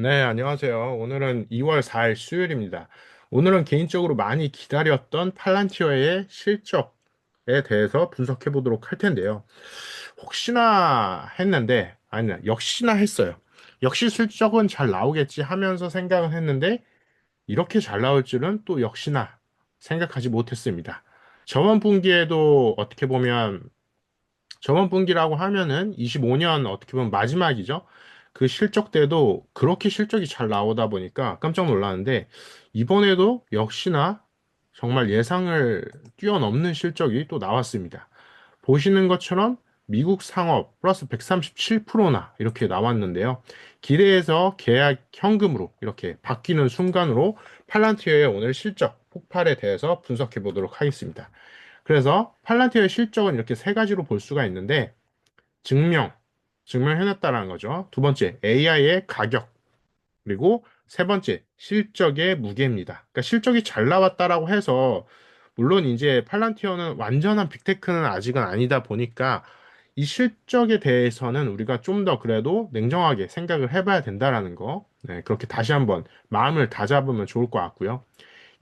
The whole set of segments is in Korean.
네, 안녕하세요. 오늘은 2월 4일 수요일입니다. 오늘은 개인적으로 많이 기다렸던 팔란티어의 실적에 대해서 분석해 보도록 할 텐데요. 혹시나 했는데, 아니, 역시나 했어요. 역시 실적은 잘 나오겠지 하면서 생각을 했는데, 이렇게 잘 나올 줄은 또 역시나 생각하지 못했습니다. 저번 분기에도 어떻게 보면 저번 분기라고 하면은 25년 어떻게 보면 마지막이죠. 그 실적 때도 그렇게 실적이 잘 나오다 보니까 깜짝 놀랐는데 이번에도 역시나 정말 예상을 뛰어넘는 실적이 또 나왔습니다. 보시는 것처럼 미국 상업 플러스 137%나 이렇게 나왔는데요. 기대에서 계약 현금으로 이렇게 바뀌는 순간으로 팔란티어의 오늘 실적 폭발에 대해서 분석해 보도록 하겠습니다. 그래서 팔란티어의 실적은 이렇게 세 가지로 볼 수가 있는데 증명, 증명해냈다라는 거죠. 두 번째, AI의 가격. 그리고 세 번째, 실적의 무게입니다. 그러니까 실적이 잘 나왔다라고 해서 물론 이제 팔란티어는 완전한 빅테크는 아직은 아니다 보니까 이 실적에 대해서는 우리가 좀 더 그래도 냉정하게 생각을 해봐야 된다라는 거. 네, 그렇게 다시 한번 마음을 다잡으면 좋을 것 같고요.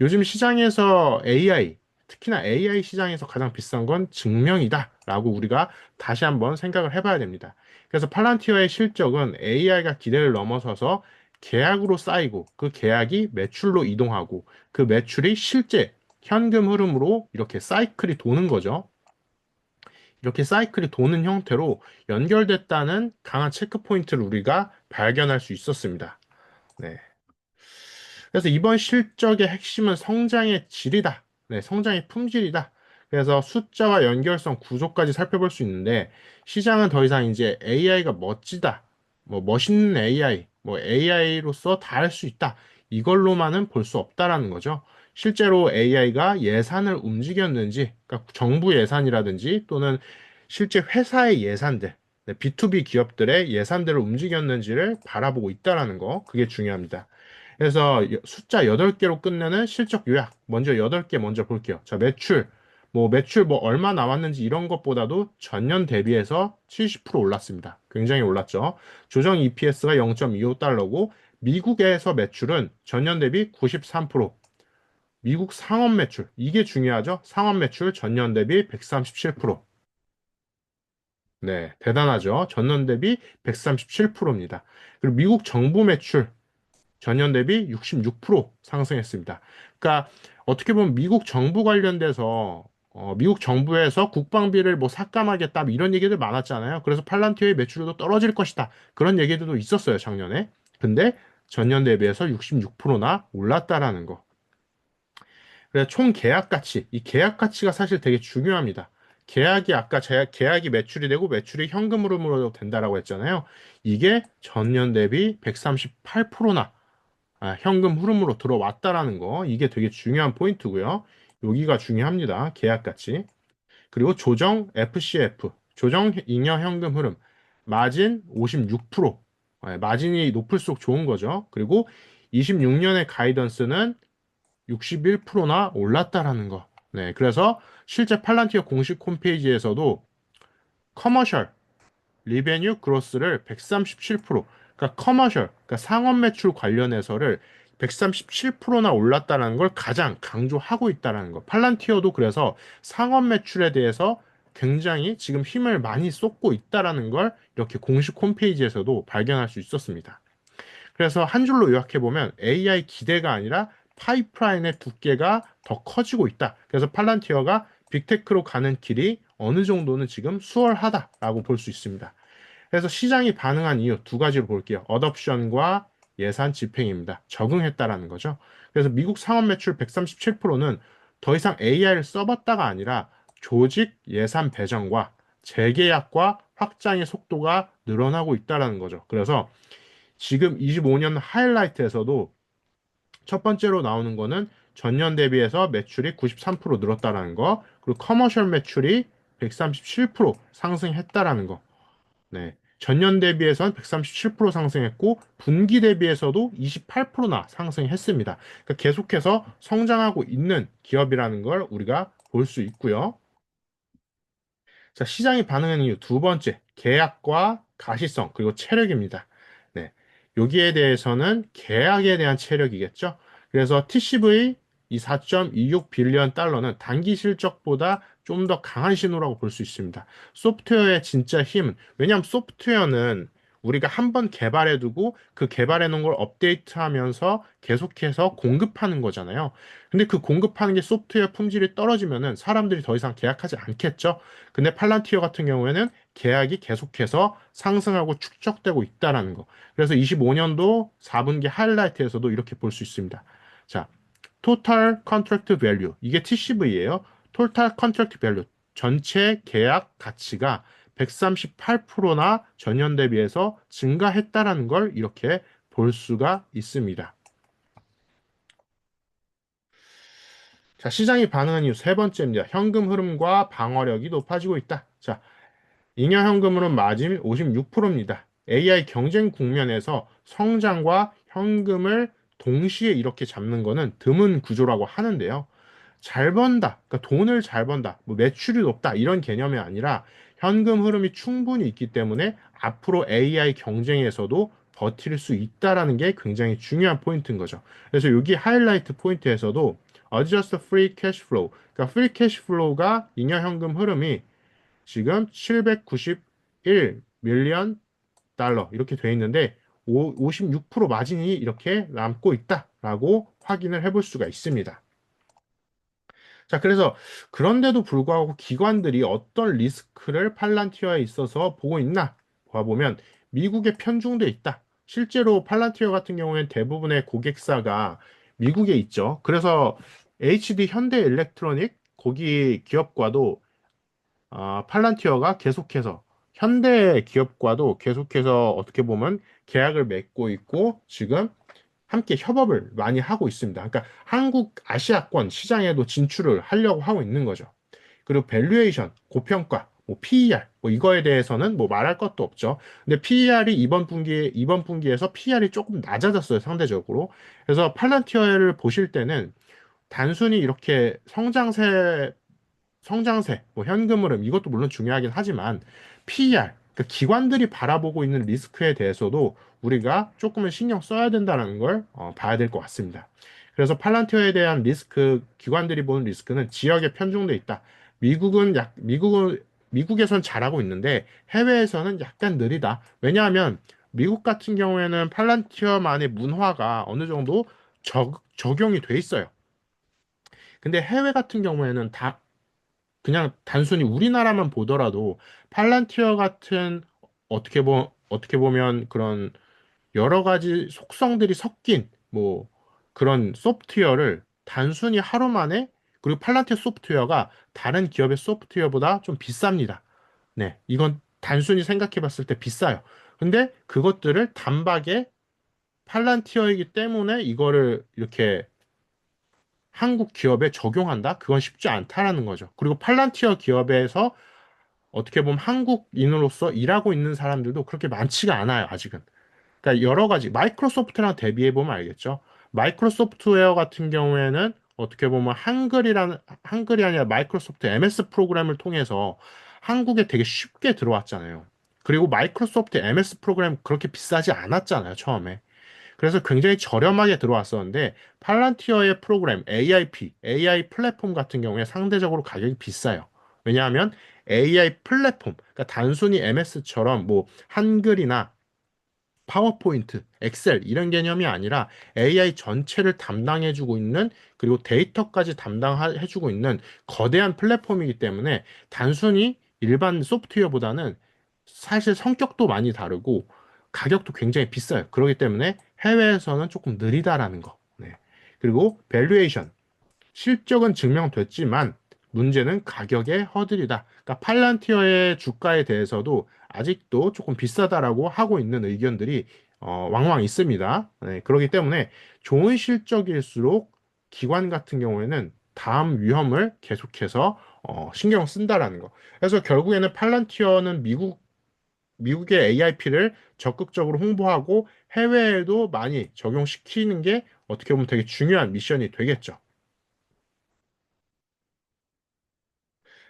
요즘 시장에서 AI, 특히나 AI 시장에서 가장 비싼 건 증명이다라고 우리가 다시 한번 생각을 해봐야 됩니다. 그래서 팔란티어의 실적은 AI가 기대를 넘어서서 계약으로 쌓이고 그 계약이 매출로 이동하고 그 매출이 실제 현금 흐름으로 이렇게 사이클이 도는 거죠. 이렇게 사이클이 도는 형태로 연결됐다는 강한 체크 포인트를 우리가 발견할 수 있었습니다. 네. 그래서 이번 실적의 핵심은 성장의 질이다. 네, 성장의 품질이다. 그래서 숫자와 연결성 구조까지 살펴볼 수 있는데 시장은 더 이상 이제 AI가 멋지다. 뭐 멋있는 AI, 뭐 AI로서 다 할 수 있다. 이걸로만은 볼 수 없다라는 거죠. 실제로 AI가 예산을 움직였는지, 그러니까 정부 예산이라든지 또는 실제 회사의 예산들, 네, B2B 기업들의 예산들을 움직였는지를 바라보고 있다라는 거, 그게 중요합니다. 그래서 숫자 8개로 끝내는 실적 요약. 먼저 8개 먼저 볼게요. 자, 매출 뭐 얼마 나왔는지 이런 것보다도 전년 대비해서 70% 올랐습니다. 굉장히 올랐죠. 조정 EPS가 0.25달러고 미국에서 매출은 전년 대비 93%. 미국 상업 매출, 이게 중요하죠. 상업 매출 전년 대비 137%. 네, 대단하죠. 전년 대비 137%입니다. 그리고 미국 정부 매출 전년 대비 66% 상승했습니다. 그러니까 어떻게 보면 미국 정부 관련돼서 미국 정부에서 국방비를 뭐 삭감하겠다 뭐 이런 얘기들 많았잖아요. 그래서 팔란티어의 매출도 떨어질 것이다. 그런 얘기들도 있었어요, 작년에. 근데 전년 대비해서 66%나 올랐다라는 거. 그래서 총 계약 가치, 이 계약 가치가 사실 되게 중요합니다. 계약이 아까 계약이 매출이 되고 매출이 현금으로 된다라고 했잖아요. 이게 전년 대비 138%나 현금 흐름으로 들어왔다라는 거, 이게 되게 중요한 포인트고요. 여기가 중요합니다. 계약 가치. 그리고 조정 FCF, 조정 잉여 현금 흐름, 마진 56%. 마진이 높을수록 좋은 거죠. 그리고 26년의 가이던스는 61%나 올랐다라는 거. 네, 그래서 실제 팔란티어 공식 홈페이지에서도 커머셜 리베뉴 그로스를 137%, 그러니까 커머셜, 그러니까 상업 매출 관련해서를 137%나 올랐다는 걸 가장 강조하고 있다는 거. 팔란티어도 그래서 상업 매출에 대해서 굉장히 지금 힘을 많이 쏟고 있다는 걸 이렇게 공식 홈페이지에서도 발견할 수 있었습니다. 그래서 한 줄로 요약해 보면 AI 기대가 아니라 파이프라인의 두께가 더 커지고 있다. 그래서 팔란티어가 빅테크로 가는 길이 어느 정도는 지금 수월하다라고 볼 수 있습니다. 그래서 시장이 반응한 이유 두 가지로 볼게요. 어덥션과 예산 집행입니다. 적응했다라는 거죠. 그래서 미국 상업 매출 137%는 더 이상 AI를 써봤다가 아니라 조직 예산 배정과 재계약과 확장의 속도가 늘어나고 있다라는 거죠. 그래서 지금 25년 하이라이트에서도 첫 번째로 나오는 거는 전년 대비해서 매출이 93% 늘었다라는 거, 그리고 커머셜 매출이 137% 상승했다라는 거. 네. 전년 대비해서는 137% 상승했고 분기 대비해서도 28%나 상승했습니다. 그러니까 계속해서 성장하고 있는 기업이라는 걸 우리가 볼 수 있고요. 자, 시장이 반응하는 이유 두 번째, 계약과 가시성 그리고 체력입니다. 네. 여기에 대해서는 계약에 대한 체력이겠죠. 그래서 TCV 이 4.26 빌리언 달러는 단기 실적보다 좀 더 강한 신호라고 볼 수 있습니다. 소프트웨어의 진짜 힘은, 왜냐하면 소프트웨어는 우리가 한번 개발해두고 그 개발해놓은 걸 업데이트하면서 계속해서 공급하는 거잖아요. 근데 그 공급하는 게 소프트웨어 품질이 떨어지면은 사람들이 더 이상 계약하지 않겠죠. 근데 팔란티어 같은 경우에는 계약이 계속해서 상승하고 축적되고 있다라는 거. 그래서 25년도 4분기 하이라이트에서도 이렇게 볼 수 있습니다. 자, Total Contract Value. 이게 TCV예요. Total Contract Value. 전체 계약 가치가 138%나 전년 대비해서 증가했다라는 걸 이렇게 볼 수가 있습니다. 자, 시장이 반응한 이유 세 번째입니다. 현금 흐름과 방어력이 높아지고 있다. 자, 잉여 현금으로는 마진 56%입니다. AI 경쟁 국면에서 성장과 현금을 동시에 이렇게 잡는 거는 드문 구조라고 하는데요. 잘 번다, 그러니까 돈을 잘 번다, 뭐 매출이 높다 이런 개념이 아니라 현금 흐름이 충분히 있기 때문에 앞으로 AI 경쟁에서도 버틸 수 있다라는 게 굉장히 중요한 포인트인 거죠. 그래서 여기 하이라이트 포인트에서도 Adjust Free Cash Flow, 그러니까 Free Cash Flow가 잉여 현금 흐름이 지금 791 밀리언 달러 이렇게 돼 있는데 56% 마진이 이렇게 남고 있다라고 확인을 해볼 수가 있습니다. 자, 그래서 그런데도 불구하고 기관들이 어떤 리스크를 팔란티어에 있어서 보고 있나 봐보면 미국에 편중돼 있다. 실제로 팔란티어 같은 경우에는 대부분의 고객사가 미국에 있죠. 그래서 HD 현대 일렉트로닉 거기 기업과도 팔란티어가 계속해서 현대 기업과도 계속해서 어떻게 보면 계약을 맺고 있고 지금 함께 협업을 많이 하고 있습니다. 그러니까 한국 아시아권 시장에도 진출을 하려고 하고 있는 거죠. 그리고 밸류에이션, 고평가, 뭐 PER, 뭐 이거에 대해서는 뭐 말할 것도 없죠. 근데 PER이 이번 분기에서 PER이 조금 낮아졌어요, 상대적으로. 그래서 팔란티어를 보실 때는 단순히 이렇게 성장세, 뭐 현금 흐름 이것도 물론 중요하긴 하지만 PER, 그 기관들이 바라보고 있는 리스크에 대해서도 우리가 조금은 신경 써야 된다는 걸 봐야 될 것 같습니다. 그래서 팔란티어에 대한 리스크, 기관들이 보는 리스크는 지역에 편중돼 있다. 미국에선 잘하고 있는데 해외에서는 약간 느리다. 왜냐하면 미국 같은 경우에는 팔란티어만의 문화가 어느 정도 적용이 돼 있어요. 근데 해외 같은 경우에는 다 그냥 단순히 우리나라만 보더라도 팔란티어 같은 어떻게 보면 그런 여러 가지 속성들이 섞인 뭐 그런 소프트웨어를 단순히 하루 만에 그리고 팔란티어 소프트웨어가 다른 기업의 소프트웨어보다 좀 비쌉니다. 네, 이건 단순히 생각해 봤을 때 비싸요. 근데 그것들을 단박에 팔란티어이기 때문에 이거를 이렇게 한국 기업에 적용한다? 그건 쉽지 않다라는 거죠. 그리고 팔란티어 기업에서 어떻게 보면 한국인으로서 일하고 있는 사람들도 그렇게 많지가 않아요, 아직은. 그러니까 여러 가지, 마이크로소프트랑 대비해 보면 알겠죠. 마이크로소프트웨어 같은 경우에는 어떻게 보면 한글이 아니라 마이크로소프트 MS 프로그램을 통해서 한국에 되게 쉽게 들어왔잖아요. 그리고 마이크로소프트 MS 프로그램 그렇게 비싸지 않았잖아요, 처음에. 그래서 굉장히 저렴하게 들어왔었는데 팔란티어의 프로그램 AI 플랫폼 같은 경우에 상대적으로 가격이 비싸요. 왜냐하면 AI 플랫폼, 그러니까 단순히 MS처럼 뭐 한글이나 파워포인트, 엑셀 이런 개념이 아니라 AI 전체를 담당해주고 있는 그리고 데이터까지 담당해주고 있는 거대한 플랫폼이기 때문에 단순히 일반 소프트웨어보다는 사실 성격도 많이 다르고 가격도 굉장히 비싸요. 그렇기 때문에 해외에서는 조금 느리다라는 거. 네. 그리고 밸류에이션. 실적은 증명됐지만 문제는 가격의 허들이다. 그러니까 팔란티어의 주가에 대해서도 아직도 조금 비싸다라고 하고 있는 의견들이 왕왕 있습니다. 네, 그렇기 때문에 좋은 실적일수록 기관 같은 경우에는 다음 위험을 계속해서 신경 쓴다라는 거. 그래서 결국에는 팔란티어는 미국의 AIP를 적극적으로 홍보하고 해외에도 많이 적용시키는 게 어떻게 보면 되게 중요한 미션이 되겠죠.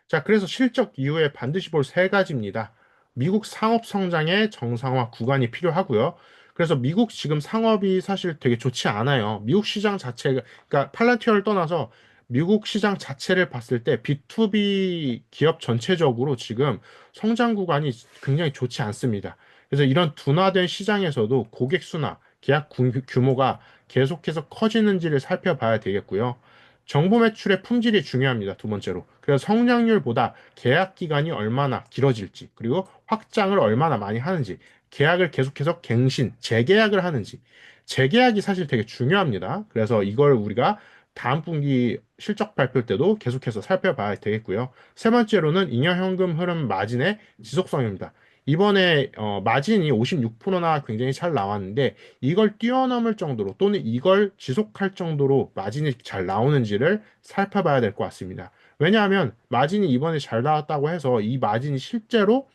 자, 그래서 실적 이후에 반드시 볼 세 가지입니다. 미국 상업 성장의 정상화 구간이 필요하고요. 그래서 미국 지금 상업이 사실 되게 좋지 않아요. 미국 시장 자체가, 그러니까 팔란티어를 떠나서 미국 시장 자체를 봤을 때 B2B 기업 전체적으로 지금 성장 구간이 굉장히 좋지 않습니다. 그래서 이런 둔화된 시장에서도 고객 수나 계약 규모가 계속해서 커지는지를 살펴봐야 되겠고요. 정보 매출의 품질이 중요합니다. 두 번째로. 그래서 성장률보다 계약 기간이 얼마나 길어질지, 그리고 확장을 얼마나 많이 하는지, 계약을 계속해서 갱신, 재계약을 하는지. 재계약이 사실 되게 중요합니다. 그래서 이걸 우리가 다음 분기 실적 발표 때도 계속해서 살펴봐야 되겠고요. 세 번째로는 잉여현금 흐름 마진의 지속성입니다. 이번에 마진이 56%나 굉장히 잘 나왔는데 이걸 뛰어넘을 정도로 또는 이걸 지속할 정도로 마진이 잘 나오는지를 살펴봐야 될 것 같습니다. 왜냐하면 마진이 이번에 잘 나왔다고 해서 이 마진이 실제로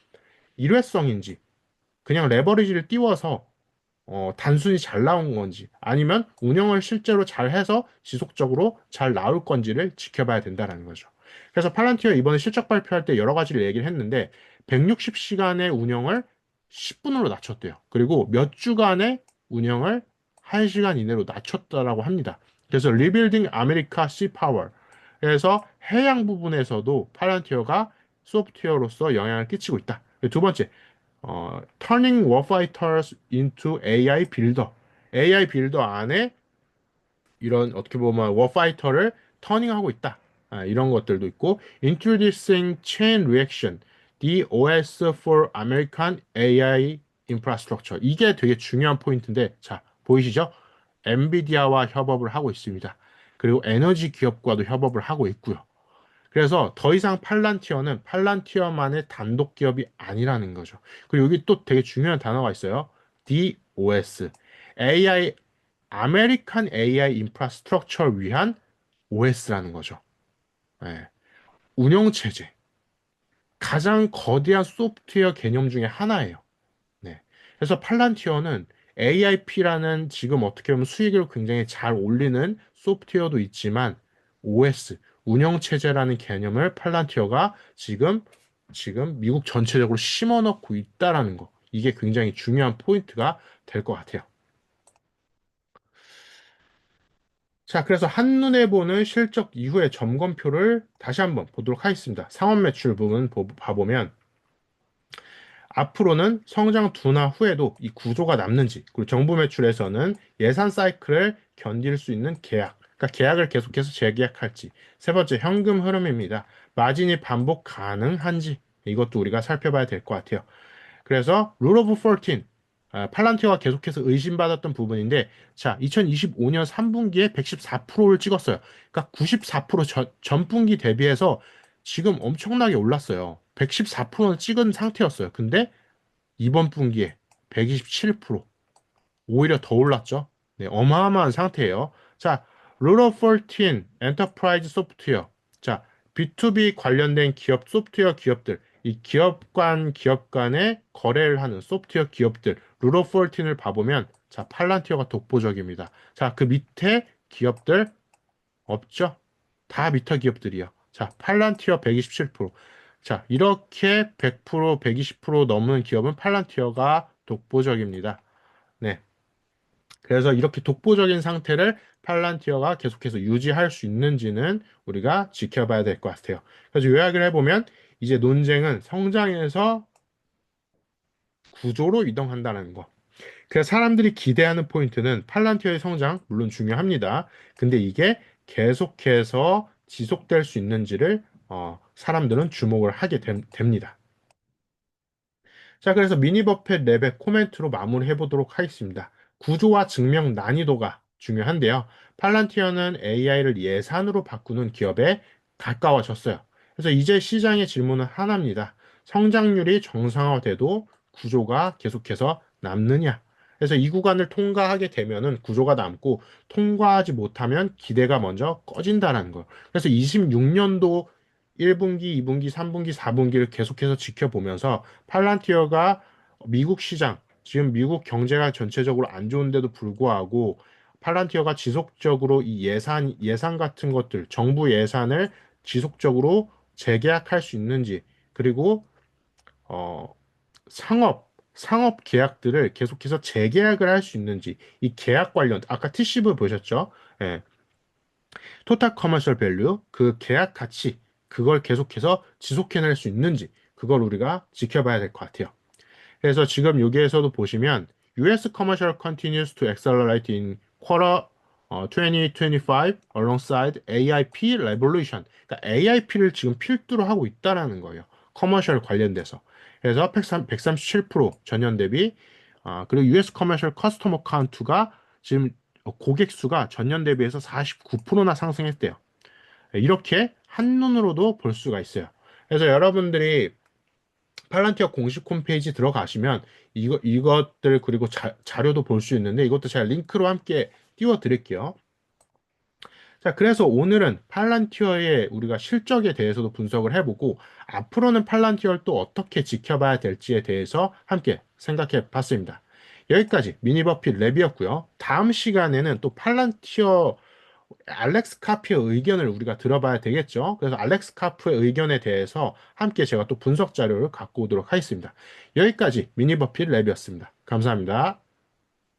일회성인지 그냥 레버리지를 띄워서 단순히 잘 나온 건지 아니면 운영을 실제로 잘 해서 지속적으로 잘 나올 건지를 지켜봐야 된다는 거죠. 그래서 팔란티어 이번에 실적 발표할 때 여러 가지를 얘기를 했는데 160시간의 운영을 10분으로 낮췄대요. 그리고 몇 주간의 운영을 1시간 이내로 낮췄다라고 합니다. 그래서 리빌딩 아메리카 시파워 그래서 해양 부분에서도 팔란티어가 소프트웨어로서 영향을 끼치고 있다. 두 번째, Turning Warfighters into AI Builder. AI 빌더 안에 이런 어떻게 보면 워파이터를 터닝하고 있다. 이런 것들도 있고 Introducing Chain Reaction, DOS for American AI Infrastructure. 이게 되게 중요한 포인트인데 자, 보이시죠? 엔비디아와 협업을 하고 있습니다. 그리고 에너지 기업과도 협업을 하고 있고요. 그래서 더 이상 팔란티어는 팔란티어만의 단독 기업이 아니라는 거죠. 그리고 여기 또 되게 중요한 단어가 있어요. DOS. AI, 아메리칸 AI 인프라스트럭처를 위한 OS라는 거죠. 예. 운영체제. 가장 거대한 소프트웨어 개념 중에 하나예요. 네. 그래서 팔란티어는 AIP라는 지금 어떻게 보면 수익을 굉장히 잘 올리는 소프트웨어도 있지만 OS, 운영체제라는 개념을 팔란티어가 지금 미국 전체적으로 심어 넣고 있다라는 거. 이게 굉장히 중요한 포인트가 될 것 같아요. 자, 그래서 한눈에 보는 실적 이후의 점검표를 다시 한번 보도록 하겠습니다. 상업 매출 부분 봐보면 앞으로는 성장 둔화 후에도 이 구조가 남는지, 그리고 정부 매출에서는 예산 사이클을 견딜 수 있는 계약, 그러니까 계약을 계속해서 재계약할지. 세 번째, 현금 흐름입니다. 마진이 반복 가능한지, 이것도 우리가 살펴봐야 될 것 같아요. 그래서 룰 오브 14, 팔란티어가 계속해서 의심받았던 부분인데, 자, 2025년 3분기에 114%를 찍었어요. 그러니까 94% 전분기 대비해서 지금 엄청나게 올랐어요. 114%는 찍은 상태였어요. 근데 이번 분기에 127% 오히려 더 올랐죠. 네, 어마어마한 상태예요. 자, 룰 오브 14 엔터프라이즈 소프트웨어. 자, B2B 관련된 기업 소프트웨어 기업들 이 기업 간의 거래를 하는 소프트웨어 기업들 룰 오브 14을 봐보면 자, 팔란티어가 독보적입니다. 자, 그 밑에 기업들 없죠? 다 미터 기업들이요. 자, 팔란티어 127%. 자, 이렇게 100%, 120% 넘는 기업은 팔란티어가 독보적입니다. 네. 그래서 이렇게 독보적인 상태를 팔란티어가 계속해서 유지할 수 있는지는 우리가 지켜봐야 될 것 같아요. 그래서 요약을 해보면 이제 논쟁은 성장에서 구조로 이동한다는 거. 그래서 사람들이 기대하는 포인트는 팔란티어의 성장, 물론 중요합니다. 근데 이게 계속해서 지속될 수 있는지를 사람들은 주목을 하게 됩니다. 자, 그래서 미니 버펫 랩의 코멘트로 마무리해 보도록 하겠습니다. 구조와 증명 난이도가 중요한데요. 팔란티어는 AI를 예산으로 바꾸는 기업에 가까워졌어요. 그래서 이제 시장의 질문은 하나입니다. 성장률이 정상화돼도 구조가 계속해서 남느냐? 그래서 이 구간을 통과하게 되면은 구조가 남고 통과하지 못하면 기대가 먼저 꺼진다는 거예요. 그래서 26년도 1분기, 2분기, 3분기, 4분기를 계속해서 지켜보면서 팔란티어가 미국 시장, 지금 미국 경제가 전체적으로 안 좋은데도 불구하고 팔란티어가 지속적으로 이 예산 같은 것들, 정부 예산을 지속적으로 재계약할 수 있는지, 그리고 어, 상업, 상업 계약들을 계속해서 재계약을 할 수 있는지, 이 계약 관련, 아까 TCV 보셨죠? 예, 토탈 커머셜 밸류, 그 계약 가치, 그걸 계속해서 지속해낼 수 있는지, 그걸 우리가 지켜봐야 될 것 같아요. 그래서 지금 여기에서도 보시면 US commercial continues to accelerate in quarter 2025 alongside AIP revolution. 그러니까 AIP를 지금 필두로 하고 있다라는 거예요. 커머셜 관련돼서. 그래서 137% 전년 대비 그리고 US commercial customer count가 지금 고객 수가 전년 대비해서 49%나 상승했대요. 이렇게 한눈으로도 볼 수가 있어요. 그래서 여러분들이 팔란티어 공식 홈페이지 들어가시면 이것들 그리고 자료도 볼 수 있는데 이것도 제가 링크로 함께 띄워 드릴게요. 자, 그래서 오늘은 팔란티어의 우리가 실적에 대해서도 분석을 해보고 앞으로는 팔란티어를 또 어떻게 지켜봐야 될지에 대해서 함께 생각해 봤습니다. 여기까지 미니버핏 랩이었고요. 다음 시간에는 또 팔란티어 알렉스 카프의 의견을 우리가 들어봐야 되겠죠. 그래서 알렉스 카프의 의견에 대해서 함께 제가 또 분석 자료를 갖고 오도록 하겠습니다. 여기까지 미니버핏 랩이었습니다. 감사합니다.